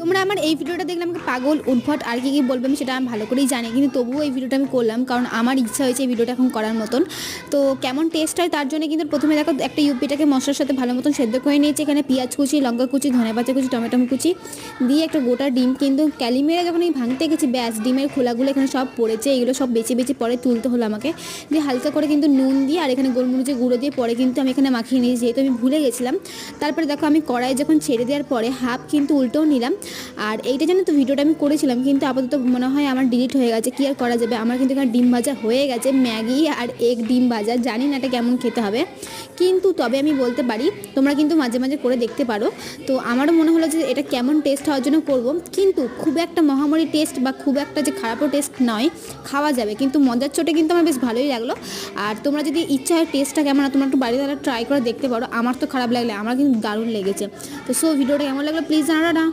তোমরা আমার এই ভিডিওটা দেখলে আমাকে পাগল উদ্ভট আর কি বলবে আমি সেটা আমি ভালো করেই জানি, কিন্তু তবুও এই ভিডিওটা আমি করলাম কারণ আমার ইচ্ছা হয়েছে এই ভিডিওটা এখন করার মতন। তো কেমন টেস্ট হয় তার জন্য কিন্তু প্রথমে দেখো একটা ইউপিটাকে মশলার সাথে ভালো মতন সেদ্ধ করে নিয়েছি। এখানে পেঁয়াজ কুচি, লঙ্কা কুচি, ধনেপাতা কুচি, টমেটো কুচি দিয়ে একটা গোটা ডিম কিন্তু ক্যালিমেরে যখন আমি ভাঙতে গেছি ব্যাস ডিমের খোলাগুলো এখানে সব পড়েছে। এগুলো সব বেছে বেছে পরে তুলতে হলো আমাকে, দিয়ে হালকা করে কিন্তু নুন দিয়ে আর এখানে গোলমরিচের গুঁড়ো দিয়ে পরে কিন্তু আমি এখানে মাখিয়ে নিয়েছি, যেহেতু আমি ভুলে গেছিলাম। তারপরে দেখো আমি কড়াই যখন ছেড়ে দেওয়ার পরে হাফ কিন্তু উল্টেও নিলাম। আর এইটা জানো তো ভিডিওটা আমি করেছিলাম কিন্তু আপাতত মনে হয় আমার ডিলিট হয়ে গেছে, কি আর করা যাবে। আমার কিন্তু এখানে ডিম ভাজা হয়ে গেছে, ম্যাগি আর এগ ডিম ভাজা, জানি না এটা কেমন খেতে হবে, কিন্তু তবে আমি বলতে পারি তোমরা কিন্তু মাঝে মাঝে করে দেখতে পারো। তো আমারও মনে হলো যে এটা কেমন টেস্ট হওয়ার জন্য করব, কিন্তু খুব একটা মহামারী টেস্ট বা খুব একটা যে খারাপও টেস্ট নয়, খাওয়া যাবে, কিন্তু মজার চোটে কিন্তু আমার বেশ ভালোই লাগলো। আর তোমরা যদি ইচ্ছা হয় টেস্টটা কেমন তোমরা একটু বাড়িতে তারা ট্রাই করে দেখতে পারো। আমার তো খারাপ লাগলে আমার কিন্তু দারুণ লেগেছে। তো ভিডিওটা কেমন লাগলো প্লিজ জানাও না।